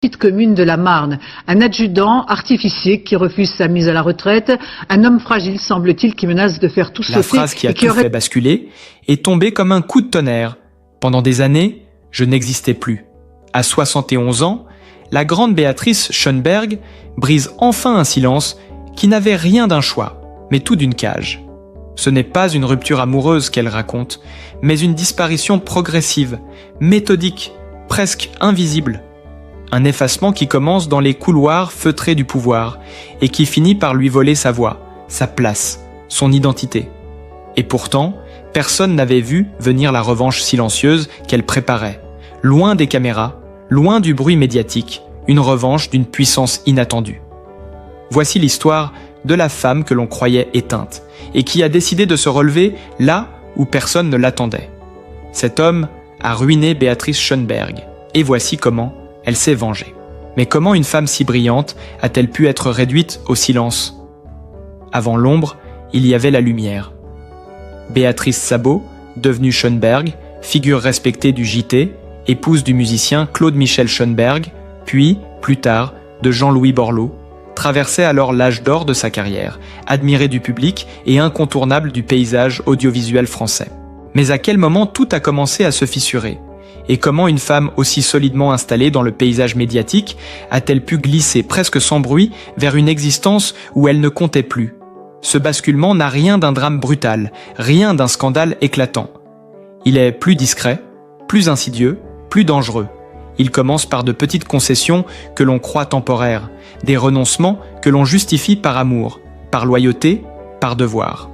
petite commune de la Marne. Un adjudant artificier qui refuse sa mise à la retraite. Un homme fragile, semble-t-il, qui menace de faire tout sauter. La phrase qui a tout fait basculer est tombée comme un coup de tonnerre. Pendant des années, je n'existais plus. À 71 ans, la grande Béatrice Schoenberg brise enfin un silence qui n'avait rien d'un choix, mais tout d'une cage. Ce n'est pas une rupture amoureuse qu'elle raconte, mais une disparition progressive, méthodique, presque invisible. Un effacement qui commence dans les couloirs feutrés du pouvoir et qui finit par lui voler sa voix, sa place, son identité. Et pourtant, personne n'avait vu venir la revanche silencieuse qu'elle préparait. Loin des caméras, loin du bruit médiatique, une revanche d'une puissance inattendue. Voici l'histoire de la femme que l'on croyait éteinte et qui a décidé de se relever là où personne ne l'attendait. Cet homme a ruiné Béatrice Schoenberg et voici comment elle s'est vengée. Mais comment une femme si brillante a-t-elle pu être réduite au silence? Avant l'ombre, il y avait la lumière. Béatrice Sabot, devenue Schoenberg, figure respectée du JT, épouse du musicien Claude-Michel Schoenberg, puis, plus tard, de Jean-Louis Borloo, traversait alors l'âge d'or de sa carrière, admirée du public et incontournable du paysage audiovisuel français. Mais à quel moment tout a commencé à se fissurer? Et comment une femme aussi solidement installée dans le paysage médiatique a-t-elle pu glisser presque sans bruit vers une existence où elle ne comptait plus? Ce basculement n'a rien d'un drame brutal, rien d'un scandale éclatant. Il est plus discret, plus insidieux, plus dangereux. Il commence par de petites concessions que l'on croit temporaires, des renoncements que l'on justifie par amour, par loyauté, par devoir.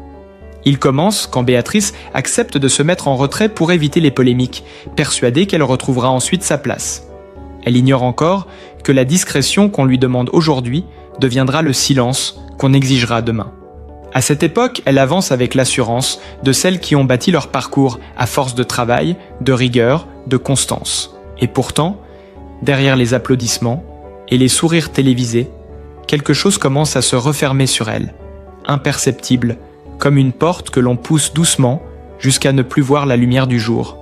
Il commence quand Béatrice accepte de se mettre en retrait pour éviter les polémiques, persuadée qu'elle retrouvera ensuite sa place. Elle ignore encore que la discrétion qu'on lui demande aujourd'hui deviendra le silence qu'on exigera demain. À cette époque, elle avance avec l'assurance de celles qui ont bâti leur parcours à force de travail, de rigueur, de constance. Et pourtant, derrière les applaudissements et les sourires télévisés, quelque chose commence à se refermer sur elle, imperceptible, comme une porte que l'on pousse doucement jusqu'à ne plus voir la lumière du jour.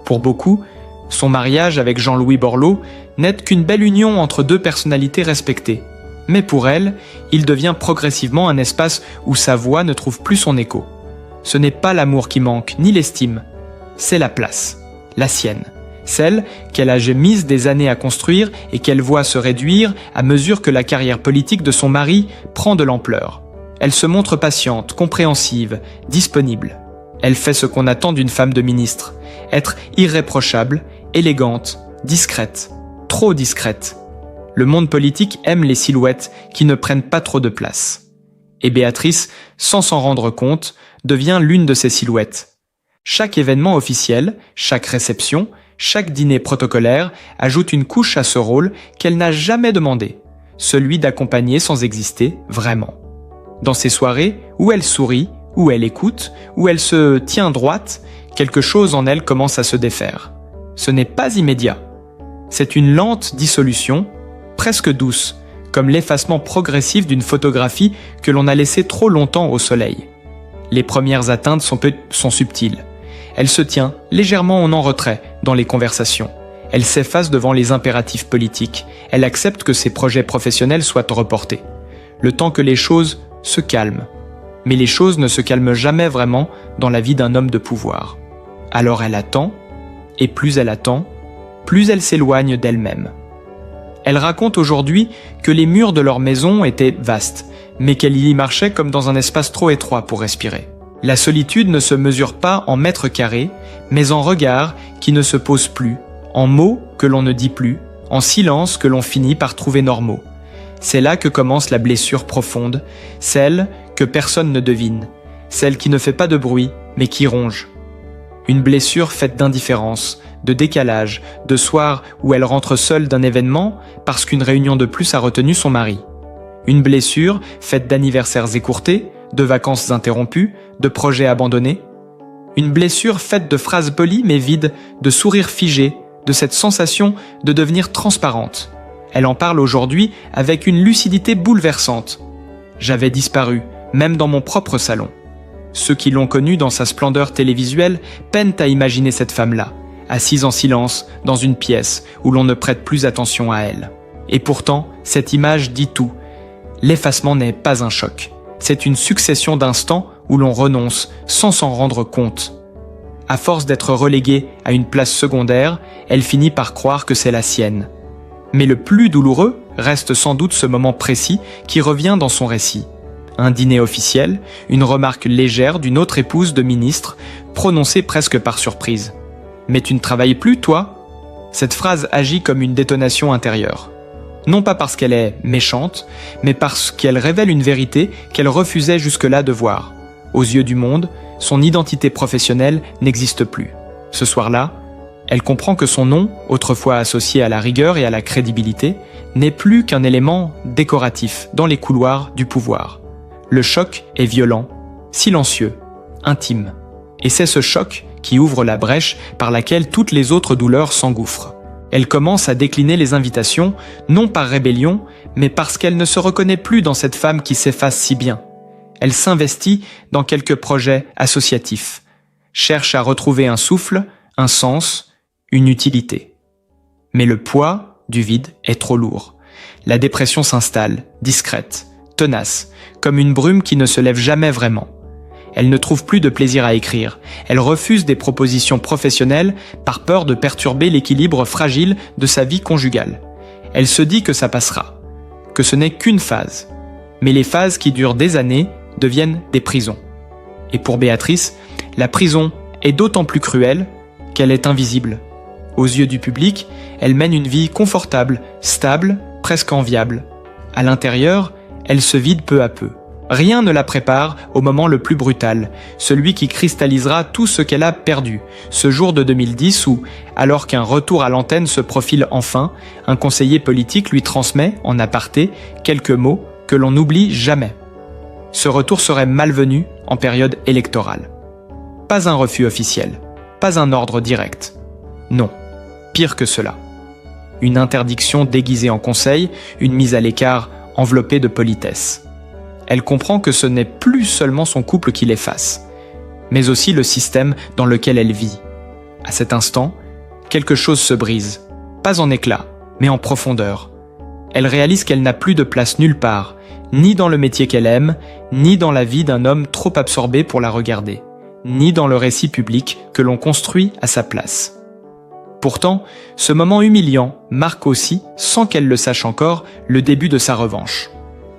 Pour beaucoup, son mariage avec Jean-Louis Borloo n'est qu'une belle union entre deux personnalités respectées. Mais pour elle, il devient progressivement un espace où sa voix ne trouve plus son écho. Ce n'est pas l'amour qui manque, ni l'estime. C'est la place, la sienne. Celle qu'elle a mise des années à construire et qu'elle voit se réduire à mesure que la carrière politique de son mari prend de l'ampleur. Elle se montre patiente, compréhensive, disponible. Elle fait ce qu'on attend d'une femme de ministre, être irréprochable, élégante, discrète, trop discrète. Le monde politique aime les silhouettes qui ne prennent pas trop de place. Et Béatrice, sans s'en rendre compte, devient l'une de ces silhouettes. Chaque événement officiel, chaque réception, chaque dîner protocolaire ajoute une couche à ce rôle qu'elle n'a jamais demandé, celui d'accompagner sans exister vraiment. Dans ces soirées, où elle sourit, où elle écoute, où elle se tient droite, quelque chose en elle commence à se défaire. Ce n'est pas immédiat. C'est une lente dissolution, presque douce, comme l'effacement progressif d'une photographie que l'on a laissée trop longtemps au soleil. Les premières atteintes sont subtiles. Elle se tient légèrement en retrait dans les conversations. Elle s'efface devant les impératifs politiques. Elle accepte que ses projets professionnels soient reportés. Le temps que les choses se calment. Mais les choses ne se calment jamais vraiment dans la vie d'un homme de pouvoir. Alors elle attend, et plus elle attend, plus elle s'éloigne d'elle-même. Elle raconte aujourd'hui que les murs de leur maison étaient vastes, mais qu'elle y marchait comme dans un espace trop étroit pour respirer. La solitude ne se mesure pas en mètres carrés, mais en regards qui ne se posent plus, en mots que l'on ne dit plus, en silence que l'on finit par trouver normaux. C'est là que commence la blessure profonde, celle que personne ne devine, celle qui ne fait pas de bruit, mais qui ronge. Une blessure faite d'indifférence, de décalage, de soirs où elle rentre seule d'un événement parce qu'une réunion de plus a retenu son mari. Une blessure faite d'anniversaires écourtés, de vacances interrompues, de projets abandonnés. Une blessure faite de phrases polies mais vides, de sourires figés, de cette sensation de devenir transparente. Elle en parle aujourd'hui avec une lucidité bouleversante. J'avais disparu, même dans mon propre salon. Ceux qui l'ont connue dans sa splendeur télévisuelle peinent à imaginer cette femme-là, assise en silence dans une pièce où l'on ne prête plus attention à elle. Et pourtant, cette image dit tout. L'effacement n'est pas un choc. C'est une succession d'instants où l'on renonce sans s'en rendre compte. À force d'être reléguée à une place secondaire, elle finit par croire que c'est la sienne. Mais le plus douloureux reste sans doute ce moment précis qui revient dans son récit. Un dîner officiel, une remarque légère d'une autre épouse de ministre, prononcée presque par surprise. « Mais tu ne travailles plus, toi ?» Cette phrase agit comme une détonation intérieure. Non pas parce qu'elle est méchante, mais parce qu'elle révèle une vérité qu'elle refusait jusque-là de voir. Aux yeux du monde, son identité professionnelle n'existe plus. Ce soir-là, elle comprend que son nom, autrefois associé à la rigueur et à la crédibilité, n'est plus qu'un élément décoratif dans les couloirs du pouvoir. Le choc est violent, silencieux, intime. Et c'est ce choc qui ouvre la brèche par laquelle toutes les autres douleurs s'engouffrent. Elle commence à décliner les invitations, non par rébellion, mais parce qu'elle ne se reconnaît plus dans cette femme qui s'efface si bien. Elle s'investit dans quelques projets associatifs, cherche à retrouver un souffle, un sens, une utilité. Mais le poids du vide est trop lourd. La dépression s'installe, discrète, tenace, comme une brume qui ne se lève jamais vraiment. Elle ne trouve plus de plaisir à écrire. Elle refuse des propositions professionnelles par peur de perturber l'équilibre fragile de sa vie conjugale. Elle se dit que ça passera, que ce n'est qu'une phase. Mais les phases qui durent des années deviennent des prisons. Et pour Béatrice, la prison est d'autant plus cruelle qu'elle est invisible. Aux yeux du public, elle mène une vie confortable, stable, presque enviable. À l'intérieur, elle se vide peu à peu. Rien ne la prépare au moment le plus brutal, celui qui cristallisera tout ce qu'elle a perdu, ce jour de 2010 où, alors qu'un retour à l'antenne se profile enfin, un conseiller politique lui transmet, en aparté, quelques mots que l'on n'oublie jamais. Ce retour serait malvenu en période électorale. Pas un refus officiel, pas un ordre direct. Non, pire que cela. Une interdiction déguisée en conseil, une mise à l'écart enveloppée de politesse. Elle comprend que ce n'est plus seulement son couple qui l'efface, mais aussi le système dans lequel elle vit. À cet instant, quelque chose se brise, pas en éclats, mais en profondeur. Elle réalise qu'elle n'a plus de place nulle part, ni dans le métier qu'elle aime, ni dans la vie d'un homme trop absorbé pour la regarder, ni dans le récit public que l'on construit à sa place. Pourtant, ce moment humiliant marque aussi, sans qu'elle le sache encore, le début de sa revanche.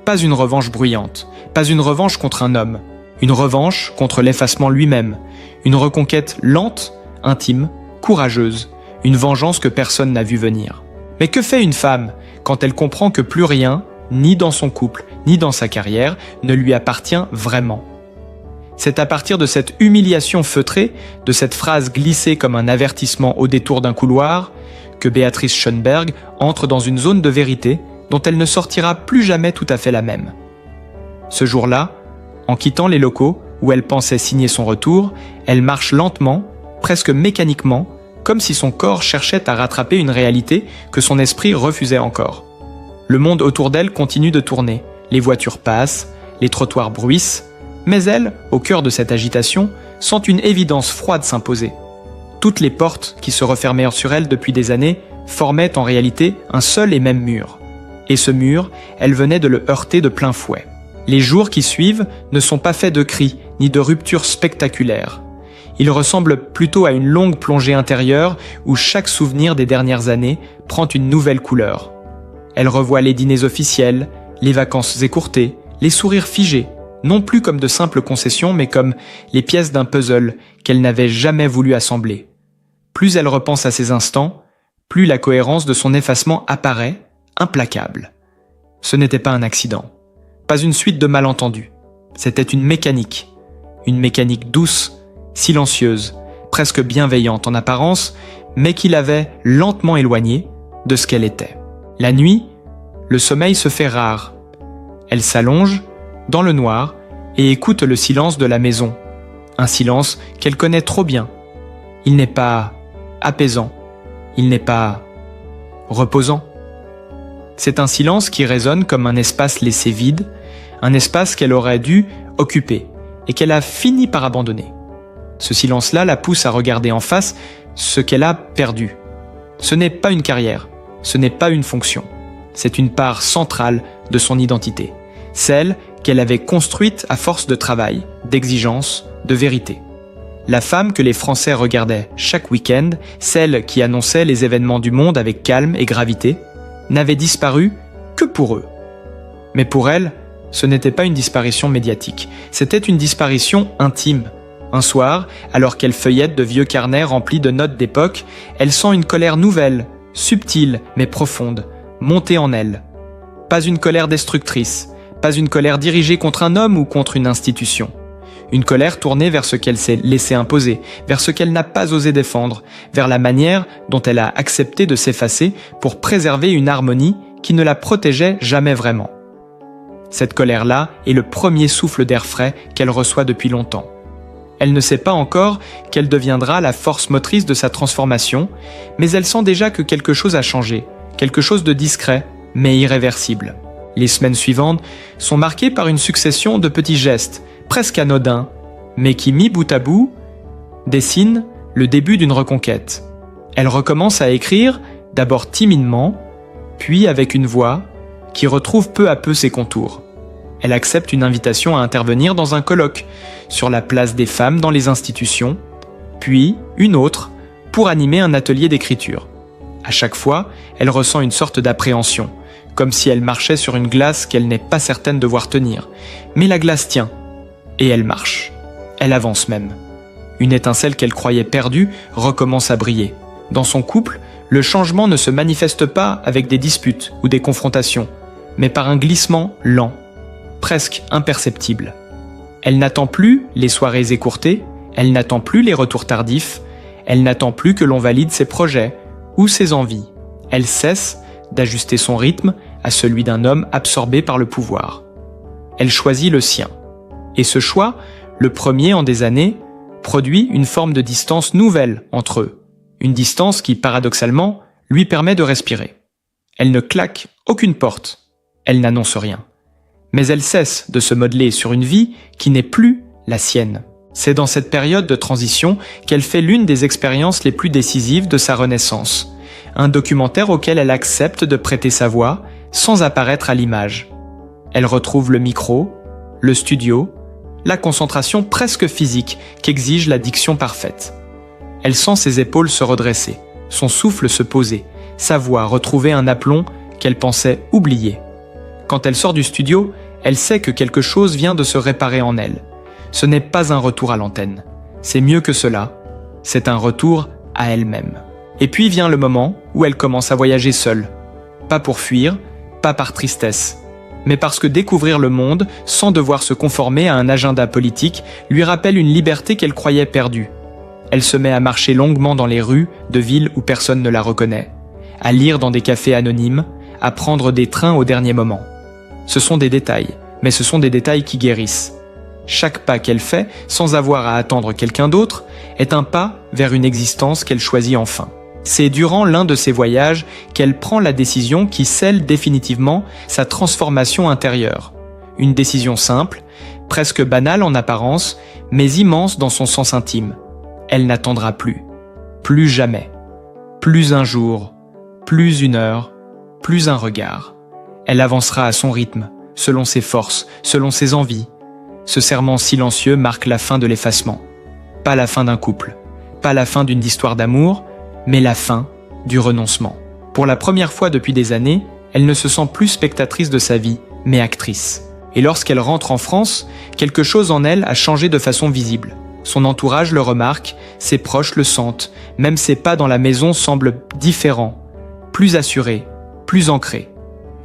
Pas une revanche bruyante, pas une revanche contre un homme, une revanche contre l'effacement lui-même, une reconquête lente, intime, courageuse, une vengeance que personne n'a vu venir. Mais que fait une femme quand elle comprend que plus rien, ni dans son couple, ni dans sa carrière, ne lui appartient vraiment ? C'est à partir de cette humiliation feutrée, de cette phrase glissée comme un avertissement au détour d'un couloir, que Béatrice Schoenberg entre dans une zone de vérité dont elle ne sortira plus jamais tout à fait la même. Ce jour-là, en quittant les locaux où elle pensait signer son retour, elle marche lentement, presque mécaniquement, comme si son corps cherchait à rattraper une réalité que son esprit refusait encore. Le monde autour d'elle continue de tourner, les voitures passent, les trottoirs bruissent, mais elle, au cœur de cette agitation, sent une évidence froide s'imposer. Toutes les portes qui se refermaient sur elle depuis des années formaient en réalité un seul et même mur. Et ce mur, elle venait de le heurter de plein fouet. Les jours qui suivent ne sont pas faits de cris ni de ruptures spectaculaires. Ils ressemblent plutôt à une longue plongée intérieure où chaque souvenir des dernières années prend une nouvelle couleur. Elle revoit les dîners officiels, les vacances écourtées, les sourires figés, non plus comme de simples concessions mais comme les pièces d'un puzzle qu'elle n'avait jamais voulu assembler. Plus elle repense à ces instants, plus la cohérence de son effacement apparaît, implacable. Ce n'était pas un accident, pas une suite de malentendus. C'était une mécanique douce, silencieuse, presque bienveillante en apparence, mais qui l'avait lentement éloignée de ce qu'elle était. La nuit, le sommeil se fait rare. Elle s'allonge, dans le noir, et écoute le silence de la maison. Un silence qu'elle connaît trop bien. Il n'est pas apaisant, il n'est pas reposant. C'est un silence qui résonne comme un espace laissé vide, un espace qu'elle aurait dû occuper et qu'elle a fini par abandonner. Ce silence-là la pousse à regarder en face ce qu'elle a perdu. Ce n'est pas une carrière, ce n'est pas une fonction. C'est une part centrale de son identité, celle qu'elle avait construite à force de travail, d'exigence, de vérité. La femme que les Français regardaient chaque week-end, celle qui annonçait les événements du monde avec calme et gravité, n'avait disparu que pour eux. Mais pour elle, ce n'était pas une disparition médiatique, c'était une disparition intime. Un soir, alors qu'elle feuillette de vieux carnets remplis de notes d'époque, elle sent une colère nouvelle, subtile mais profonde, monter en elle. Pas une colère destructrice, pas une colère dirigée contre un homme ou contre une institution. Une colère tournée vers ce qu'elle s'est laissé imposer, vers ce qu'elle n'a pas osé défendre, vers la manière dont elle a accepté de s'effacer pour préserver une harmonie qui ne la protégeait jamais vraiment. Cette colère-là est le premier souffle d'air frais qu'elle reçoit depuis longtemps. Elle ne sait pas encore quelle deviendra la force motrice de sa transformation, mais elle sent déjà que quelque chose a changé, quelque chose de discret, mais irréversible. Les semaines suivantes sont marquées par une succession de petits gestes, presque anodins, mais qui, mis bout à bout, dessinent le début d'une reconquête. Elle recommence à écrire, d'abord timidement, puis avec une voix qui retrouve peu à peu ses contours. Elle accepte une invitation à intervenir dans un colloque sur la place des femmes dans les institutions, puis une autre pour animer un atelier d'écriture. À chaque fois, elle ressent une sorte d'appréhension, comme si elle marchait sur une glace qu'elle n'est pas certaine de devoir tenir. Mais la glace tient, et elle marche. Elle avance même. Une étincelle qu'elle croyait perdue recommence à briller. Dans son couple, le changement ne se manifeste pas avec des disputes ou des confrontations, mais par un glissement lent, presque imperceptible. Elle n'attend plus les soirées écourtées, elle n'attend plus les retours tardifs, elle n'attend plus que l'on valide ses projets ou ses envies. Elle cesse d'ajuster son rythme à celui d'un homme absorbé par le pouvoir. Elle choisit le sien. Et ce choix, le premier en des années, produit une forme de distance nouvelle entre eux. Une distance qui, paradoxalement, lui permet de respirer. Elle ne claque aucune porte. Elle n'annonce rien. Mais elle cesse de se modeler sur une vie qui n'est plus la sienne. C'est dans cette période de transition qu'elle fait l'une des expériences les plus décisives de sa renaissance. Un documentaire auquel elle accepte de prêter sa voix sans apparaître à l'image. Elle retrouve le micro, le studio, la concentration presque physique qu'exige la diction parfaite. Elle sent ses épaules se redresser, son souffle se poser, sa voix retrouver un aplomb qu'elle pensait oublier. Quand elle sort du studio, elle sait que quelque chose vient de se réparer en elle. Ce n'est pas un retour à l'antenne. C'est mieux que cela. C'est un retour à elle-même. Et puis vient le moment où elle commence à voyager seule. Pas pour fuir, pas par tristesse, mais parce que découvrir le monde sans devoir se conformer à un agenda politique lui rappelle une liberté qu'elle croyait perdue. Elle se met à marcher longuement dans les rues de villes où personne ne la reconnaît, à lire dans des cafés anonymes, à prendre des trains au dernier moment. Ce sont des détails, mais ce sont des détails qui guérissent. Chaque pas qu'elle fait, sans avoir à attendre quelqu'un d'autre, est un pas vers une existence qu'elle choisit enfin. C'est durant l'un de ces voyages qu'elle prend la décision qui scelle définitivement sa transformation intérieure. Une décision simple, presque banale en apparence, mais immense dans son sens intime. Elle n'attendra plus. Plus jamais. Plus un jour. Plus une heure. Plus un regard. Elle avancera à son rythme, selon ses forces, selon ses envies. Ce serment silencieux marque la fin de l'effacement. Pas la fin d'un couple, pas la fin d'une histoire d'amour, mais la fin du renoncement. Pour la première fois depuis des années, elle ne se sent plus spectatrice de sa vie, mais actrice. Et lorsqu'elle rentre en France, quelque chose en elle a changé de façon visible. Son entourage le remarque, ses proches le sentent, même ses pas dans la maison semblent différents, plus assurés, plus ancrés.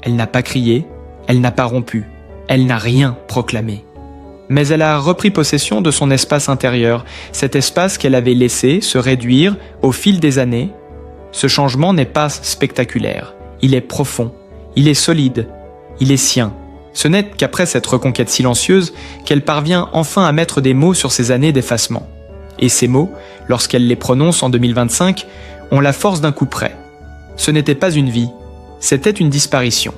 Elle n'a pas crié, elle n'a pas rompu, elle n'a rien proclamé. Mais elle a repris possession de son espace intérieur, cet espace qu'elle avait laissé se réduire au fil des années. Ce changement n'est pas spectaculaire, il est profond, il est solide, il est sien. Ce n'est qu'après cette reconquête silencieuse qu'elle parvient enfin à mettre des mots sur ces années d'effacement. Et ces mots, lorsqu'elle les prononce en 2025, ont la force d'un coup près. Ce n'était pas une vie, c'était une disparition.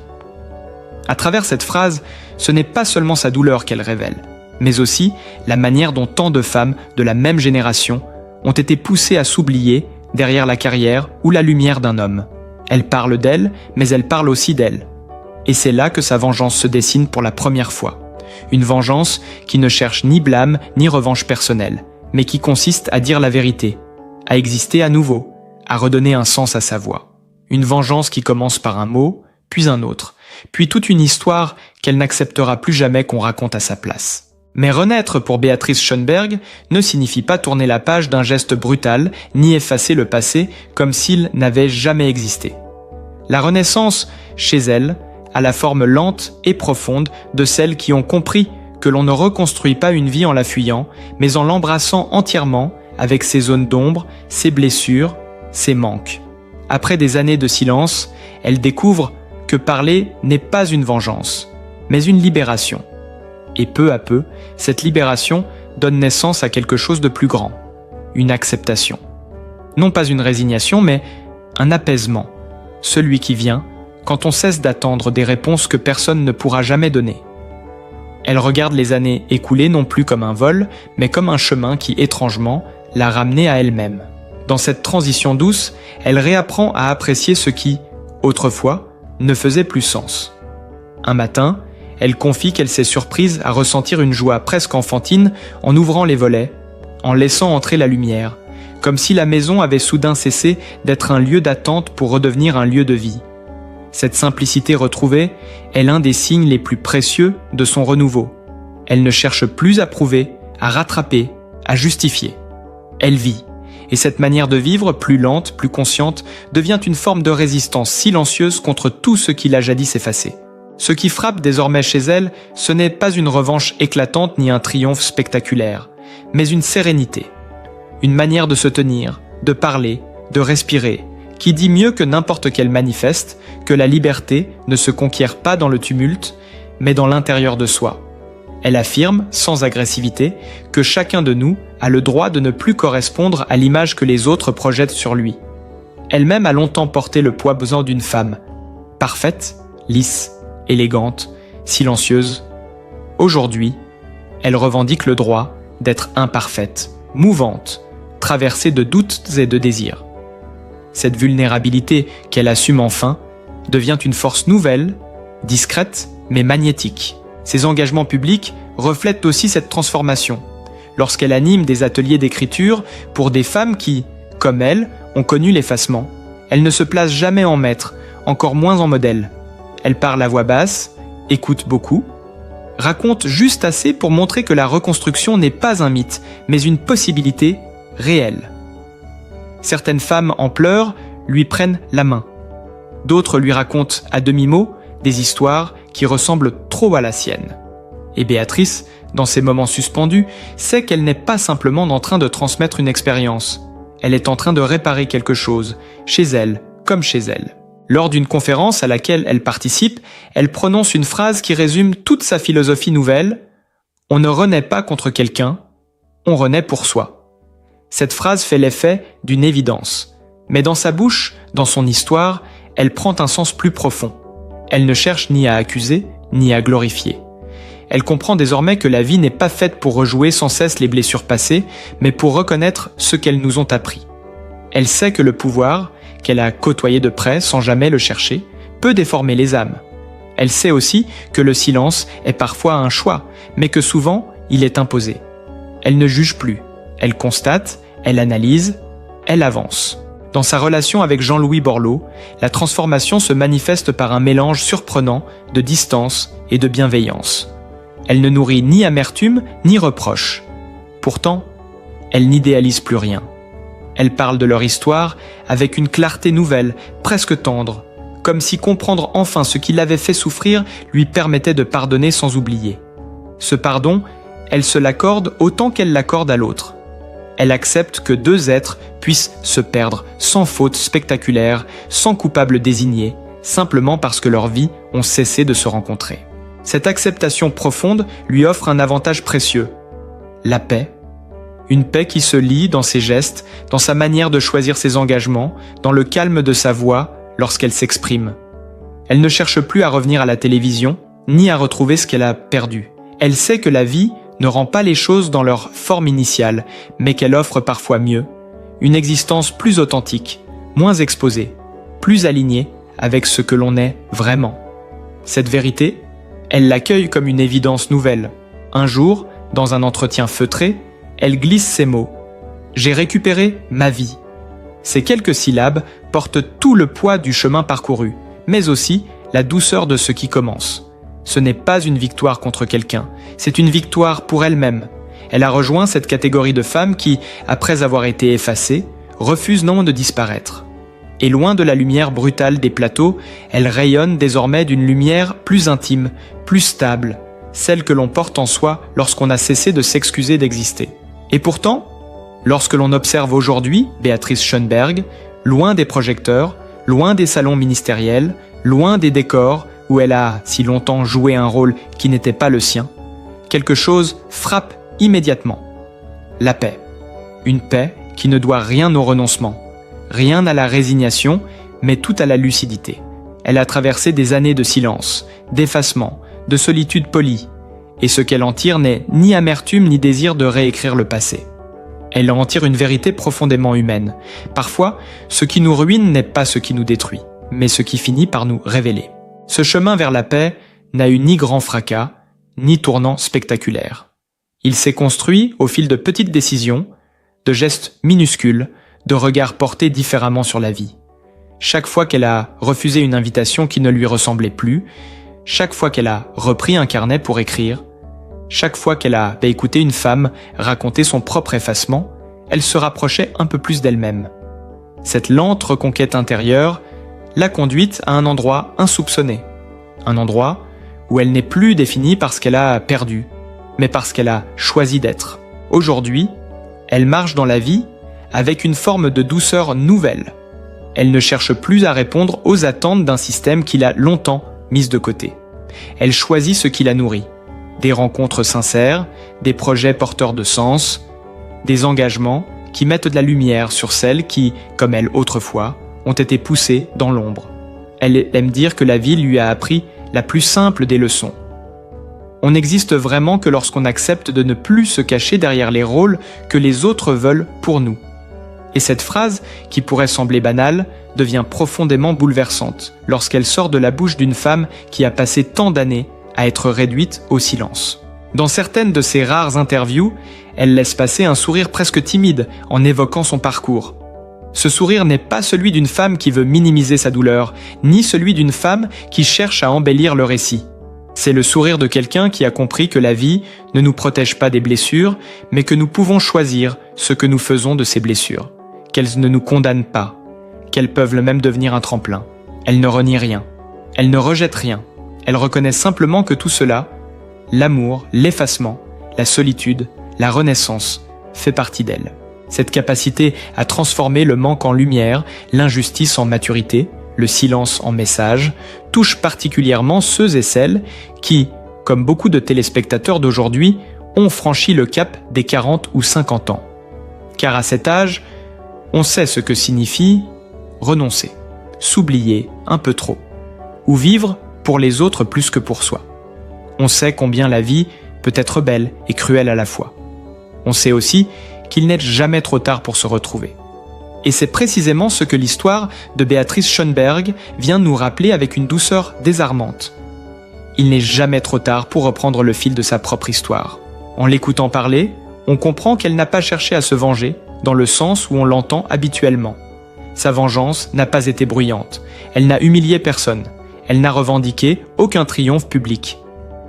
À travers cette phrase, ce n'est pas seulement sa douleur qu'elle révèle, mais aussi la manière dont tant de femmes de la même génération ont été poussées à s'oublier, derrière la carrière ou la lumière d'un homme. Elle parle d'elle, mais elle parle aussi d'elle. Et c'est là que sa vengeance se dessine pour la première fois. Une vengeance qui ne cherche ni blâme ni revanche personnelle, mais qui consiste à dire la vérité, à exister à nouveau, à redonner un sens à sa voix. Une vengeance qui commence par un mot, puis un autre, puis toute une histoire qu'elle n'acceptera plus jamais qu'on raconte à sa place. Mais renaître pour Béatrice Schoenberg ne signifie pas tourner la page d'un geste brutal, ni effacer le passé comme s'il n'avait jamais existé. La renaissance, chez elle, a la forme lente et profonde de celles qui ont compris que l'on ne reconstruit pas une vie en la fuyant, mais en l'embrassant entièrement avec ses zones d'ombre, ses blessures, ses manques. Après des années de silence, elle découvre que parler n'est pas une vengeance, mais une libération. Et peu à peu, cette libération donne naissance à quelque chose de plus grand, une acceptation. Non pas une résignation, mais un apaisement, celui qui vient quand on cesse d'attendre des réponses que personne ne pourra jamais donner. Elle regarde les années écoulées non plus comme un vol, mais comme un chemin qui, étrangement, l'a ramenée à elle-même. Dans cette transition douce, elle réapprend à apprécier ce qui, autrefois, ne faisait plus sens. Un matin, elle confie qu'elle s'est surprise à ressentir une joie presque enfantine en ouvrant les volets, en laissant entrer la lumière, comme si la maison avait soudain cessé d'être un lieu d'attente pour redevenir un lieu de vie. Cette simplicité retrouvée est l'un des signes les plus précieux de son renouveau. Elle ne cherche plus à prouver, à rattraper, à justifier. Elle vit, et cette manière de vivre, plus lente, plus consciente, devient une forme de résistance silencieuse contre tout ce qui l'a jadis effacé. Ce qui frappe désormais chez elle, ce n'est pas une revanche éclatante ni un triomphe spectaculaire, mais une sérénité. Une manière de se tenir, de parler, de respirer, qui dit mieux que n'importe quel manifeste que la liberté ne se conquiert pas dans le tumulte, mais dans l'intérieur de soi. Elle affirme, sans agressivité, que chacun de nous a le droit de ne plus correspondre à l'image que les autres projettent sur lui. Elle-même a longtemps porté le poids pesant d'une femme, parfaite, lisse, élégante, silencieuse. Aujourd'hui, elle revendique le droit d'être imparfaite, mouvante, traversée de doutes et de désirs. Cette vulnérabilité qu'elle assume enfin devient une force nouvelle, discrète mais magnétique. Ses engagements publics reflètent aussi cette transformation. Lorsqu'elle anime des ateliers d'écriture pour des femmes qui, comme elle, ont connu l'effacement, elle ne se place jamais en maître, encore moins en modèle. Elle parle à voix basse, écoute beaucoup, raconte juste assez pour montrer que la reconstruction n'est pas un mythe, mais une possibilité réelle. Certaines femmes en pleurs lui prennent la main. D'autres lui racontent à demi-mot des histoires qui ressemblent trop à la sienne. Et Béatrice, dans ces moments suspendus, sait qu'elle n'est pas simplement en train de transmettre une expérience. Elle est en train de réparer quelque chose, chez elle comme chez elle. Lors d'une conférence à laquelle elle participe, elle prononce une phrase qui résume toute sa philosophie nouvelle « On ne renaît pas contre quelqu'un, on renaît pour soi ». Cette phrase fait l'effet d'une évidence. Mais dans sa bouche, dans son histoire, elle prend un sens plus profond. Elle ne cherche ni à accuser, ni à glorifier. Elle comprend désormais que la vie n'est pas faite pour rejouer sans cesse les blessures passées, mais pour reconnaître ce qu'elles nous ont appris. Elle sait que le pouvoir, qu'elle a côtoyé de près sans jamais le chercher, peut déformer les âmes. Elle sait aussi que le silence est parfois un choix, mais que souvent, il est imposé. Elle ne juge plus. Elle constate, elle analyse, elle avance. Dans sa relation avec Jean-Louis Borloo, la transformation se manifeste par un mélange surprenant de distance et de bienveillance. Elle ne nourrit ni amertume ni reproche. Pourtant, elle n'idéalise plus rien. Elle parle de leur histoire avec une clarté nouvelle, presque tendre, comme si comprendre enfin ce qui l'avait fait souffrir lui permettait de pardonner sans oublier. Ce pardon, elle se l'accorde autant qu'elle l'accorde à l'autre. Elle accepte que deux êtres puissent se perdre sans faute spectaculaire, sans coupable désigné, simplement parce que leurs vies ont cessé de se rencontrer. Cette acceptation profonde lui offre un avantage précieux, la paix. Une paix qui se lie dans ses gestes, dans sa manière de choisir ses engagements, dans le calme de sa voix lorsqu'elle s'exprime. Elle ne cherche plus à revenir à la télévision, ni à retrouver ce qu'elle a perdu. Elle sait que la vie ne rend pas les choses dans leur forme initiale, mais qu'elle offre parfois mieux. une existence plus authentique, moins exposée, plus alignée avec ce que l'on est vraiment. Cette vérité, elle l'accueille comme une évidence nouvelle. Un jour, dans un entretien feutré, elle glisse ces mots « J'ai récupéré ma vie ». Ces quelques syllabes portent tout le poids du chemin parcouru, mais aussi la douceur de ce qui commence. Ce n'est pas une victoire contre quelqu'un, c'est une victoire pour elle-même. Elle a rejoint cette catégorie de femmes qui, après avoir été effacées, refusent non de disparaître. Et loin de la lumière brutale des plateaux, elle rayonne désormais d'une lumière plus intime, plus stable, celle que l'on porte en soi lorsqu'on a cessé de s'excuser d'exister. Et pourtant, lorsque l'on observe aujourd'hui Béatrice Schoenberg, loin des projecteurs, loin des salons ministériels, loin des décors où elle a si longtemps joué un rôle qui n'était pas le sien, quelque chose frappe immédiatement. La paix. Une paix qui ne doit rien au renoncement, rien à la résignation, mais tout à la lucidité. Elle a traversé des années de silence, d'effacement, de solitude polie, et ce qu'elle en tire n'est ni amertume ni désir de réécrire le passé. Elle en tire une vérité profondément humaine. Parfois, ce qui nous ruine n'est pas ce qui nous détruit, mais ce qui finit par nous révéler. Ce chemin vers la paix n'a eu ni grand fracas, ni tournant spectaculaire. Il s'est construit au fil de petites décisions, de gestes minuscules, de regards portés différemment sur la vie. Chaque fois qu'elle a refusé une invitation qui ne lui ressemblait plus, chaque fois qu'elle a repris un carnet pour écrire, chaque fois qu'elle a écouté une femme raconter son propre effacement, elle se rapprochait un peu plus d'elle-même. Cette lente reconquête intérieure l'a conduite à un endroit insoupçonné, un endroit où elle n'est plus définie parce qu'elle a perdu, mais parce qu'elle a choisi d'être. Aujourd'hui, elle marche dans la vie avec une forme de douceur nouvelle. Elle ne cherche plus à répondre aux attentes d'un système qui l'a longtemps mise de côté. Elle choisit ce qui la nourrit. Des rencontres sincères, des projets porteurs de sens, des engagements qui mettent de la lumière sur celles qui, comme elle autrefois, ont été poussées dans l'ombre. Elle aime dire que la vie lui a appris la plus simple des leçons. On n'existe vraiment que lorsqu'on accepte de ne plus se cacher derrière les rôles que les autres veulent pour nous. Et cette phrase, qui pourrait sembler banale, devient profondément bouleversante lorsqu'elle sort de la bouche d'une femme qui a passé tant d'années à être réduite au silence. Dans certaines de ses rares interviews, elle laisse passer un sourire presque timide en évoquant son parcours. Ce sourire n'est pas celui d'une femme qui veut minimiser sa douleur, ni celui d'une femme qui cherche à embellir le récit. C'est le sourire de quelqu'un qui a compris que la vie ne nous protège pas des blessures, mais que nous pouvons choisir ce que nous faisons de ces blessures, qu'elles ne nous condamnent pas, qu'elles peuvent même devenir un tremplin. Elle ne renie rien, elle ne rejette rien, elle reconnaît simplement que tout cela, l'amour, l'effacement, la solitude, la renaissance, fait partie d'elle. Cette capacité à transformer le manque en lumière, l'injustice en maturité, le silence en message, touche particulièrement ceux et celles qui, comme beaucoup de téléspectateurs d'aujourd'hui, ont franchi le cap des 40 ou 50 ans. Car à cet âge, on sait ce que signifie renoncer, s'oublier un peu trop, ou vivre pour les autres plus que pour soi. On sait combien la vie peut être belle et cruelle à la fois. On sait aussi qu'il n'est jamais trop tard pour se retrouver. Et c'est précisément ce que l'histoire de Béatrice Schoenberg vient nous rappeler avec une douceur désarmante. Il n'est jamais trop tard pour reprendre le fil de sa propre histoire. En l'écoutant parler, on comprend qu'elle n'a pas cherché à se venger dans le sens où on l'entend habituellement. Sa vengeance n'a pas été bruyante. Elle n'a humilié personne. Elle n'a revendiqué aucun triomphe public.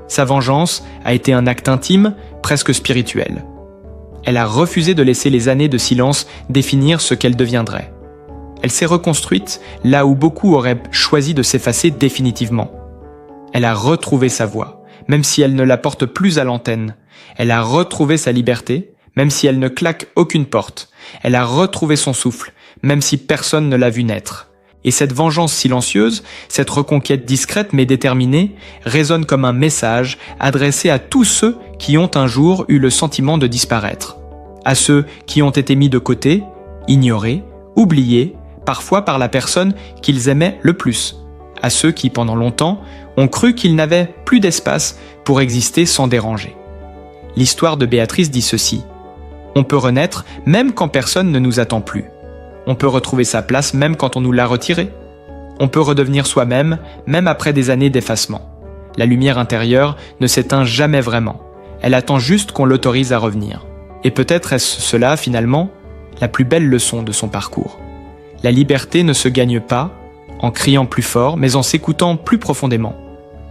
Sa vengeance a été un acte intime, presque spirituel. Elle a refusé de laisser les années de silence définir ce qu'elle deviendrait. Elle s'est reconstruite là où beaucoup auraient choisi de s'effacer définitivement. Elle a retrouvé sa voix, même si elle ne la porte plus à l'antenne. Elle a retrouvé sa liberté, même si elle ne claque aucune porte. Elle a retrouvé son souffle, même si personne ne l'a vu naître. Et cette vengeance silencieuse, cette reconquête discrète mais déterminée, résonne comme un message adressé à tous ceux qui ont un jour eu le sentiment de disparaître. À ceux qui ont été mis de côté, ignorés, oubliés, parfois par la personne qu'ils aimaient le plus. À ceux qui, pendant longtemps, ont cru qu'ils n'avaient plus d'espace pour exister sans déranger. L'histoire de Béatrice dit ceci. On peut renaître même quand personne ne nous attend plus. On peut retrouver sa place même quand on nous l'a retirée. On peut redevenir soi-même, même après des années d'effacement. La lumière intérieure ne s'éteint jamais vraiment. Elle attend juste qu'on l'autorise à revenir. Et peut-être est-ce cela, finalement, la plus belle leçon de son parcours. La liberté ne se gagne pas en criant plus fort, mais en s'écoutant plus profondément.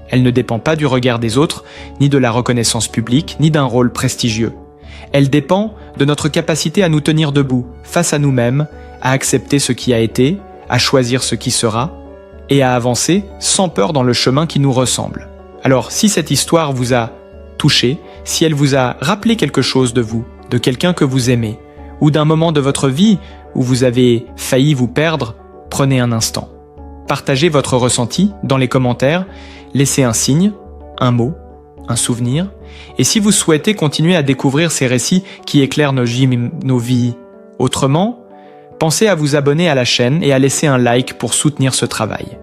Elle ne dépend pas du regard des autres, ni de la reconnaissance publique, ni d'un rôle prestigieux. Elle dépend de notre capacité à nous tenir debout, face à nous-mêmes, à accepter ce qui a été, à choisir ce qui sera, et à avancer sans peur dans le chemin qui nous ressemble. Alors, si cette histoire vous a touché, si elle vous a rappelé quelque chose de vous, de quelqu'un que vous aimez, ou d'un moment de votre vie où vous avez failli vous perdre, prenez un instant. Partagez votre ressenti dans les commentaires, laissez un signe, un mot, un souvenir, et si vous souhaitez continuer à découvrir ces récits qui éclairent nos vies autrement, pensez à vous abonner à la chaîne et à laisser un like pour soutenir ce travail.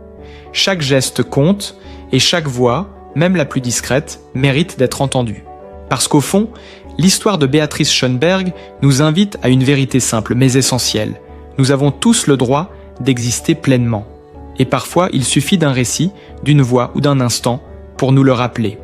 Chaque geste compte et chaque voix, même la plus discrète, mérite d'être entendue. Parce qu'au fond, l'histoire de Beatrice Schoenberg nous invite à une vérité simple mais essentielle. Nous avons tous le droit d'exister pleinement. Et parfois, il suffit d'un récit, d'une voix ou d'un instant pour nous le rappeler.